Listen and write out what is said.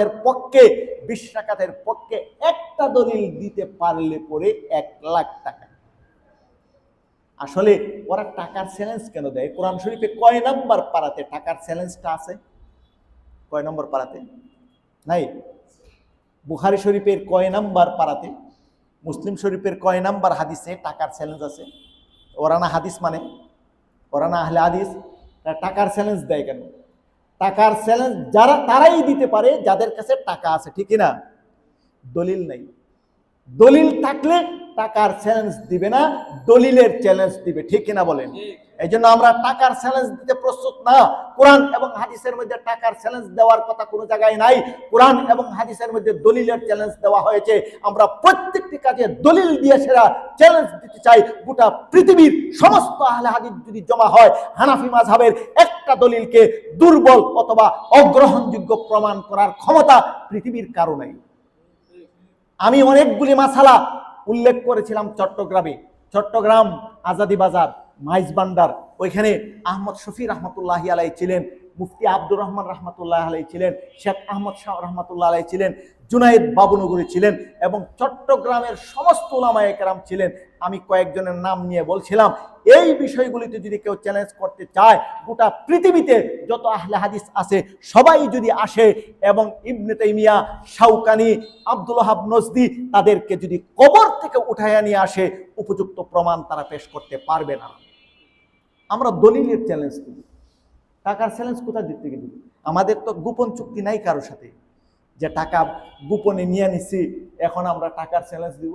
এর পক্ষে 20 রাকাতের পক্ষে একটা দলিল দিতে পারলে পরে 1 লাখ টাকা। আসলে ওরা টাকার চ্যালেঞ্জ কেন দেয়? কোরআন শরীফে কয় নাম্বার পারাতে টাকার চ্যালেঞ্জটা আছে? কয় নম্বর পারাতে নাই? বুখারী শরীফের কয় নাম্বার পারাতে, মুসলিম শরীফের কয় নাম্বার হাদিসে টাকার চ্যালেঞ্জ আছে? ওরা না হাদিস মানে, ওরা না আহলে হাদিস, টাকার চ্যালেঞ্জ দেয় কেন? টাকার চ্যালেঞ্জ যারা তারাই দিতে পারে যাদের কাছে টাকা আছে, ঠিক না? দলিল নাই, দলিল থাকলে টাকার চ্যালেঞ্জ দিবে না, দলিলের চ্যালেঞ্জ দিবে, ঠিক কিনা বলেন? এই জন্য আমরা টাকার চ্যালেঞ্জ দিতে প্রস্তুত না। কোরআন এবং হাদিসের মধ্যে টাকার চ্যালেঞ্জ দেওয়ার কথা কোনো জায়গায় নাই। কোরআন এবং হাদিসের মধ্যে দলিলের চ্যালেঞ্জ দেওয়া হয়েছে। আমরা প্রত্যেকটি কাজে দলিল দিয়ে সেরা চ্যালেঞ্জ দিতে চাই। গোটা পৃথিবীর সমস্ত আহলে হাদিস যদি জমা হয়, হানাফি মাযহাবের একটা দলিলকে দুর্বল অথবা অগ্রহণযোগ্য প্রমাণ করার ক্ষমতা পৃথিবীর কারো নাই। আমি অনেকগুলি মাসালা উল্লেখ করেছিলাম চট্টগ্রামে, চট্টগ্রাম আজাদি বাজার মাইজ ভান্ডার, ওইখানে আহমদ শফি রহমতুল্লাহ আলাই ছিলেন, মুফতি আব্দুর রহমান রহমতুল্লাহ আলাই ছিলেন, শেখ আহমদ শাহ রহমতুল্লাহ আলাই ছিলেন, জুনায়েদ বাবুনগরী ছিলেন এবং চট্টগ্রামের সমস্ত উলামায়ে কেরাম ছিলেন। আমি কয়েকজনের নাম নিয়ে বলছিলাম, এই বিষয়গুলিতে যদি কেউ চ্যালেঞ্জ করতে চায়, গোটা পৃথিবীতে যত আহলে হাদিস আছে সবাই যদি আসে এবং ইবনে তাইমিয়া, শাওকানি, আব্দুল ওয়াহাব নজদি তাদেরকে যদি কবর থেকে উঠাইয়া নিয়ে আসে, উপযুক্ত প্রমাণ তারা পেশ করতে পারবে না। আমরা দলিলের চ্যালেঞ্জ দিব, টাকার চ্যালেঞ্জ কোথা দিক থেকে দিব? আমাদের তো গোপন চুক্তি নাই কারোর সাথে যে টাকা গোপনে নিয়ে নিছি, এখন আমরা টাকার চ্যালেঞ্জ দিব।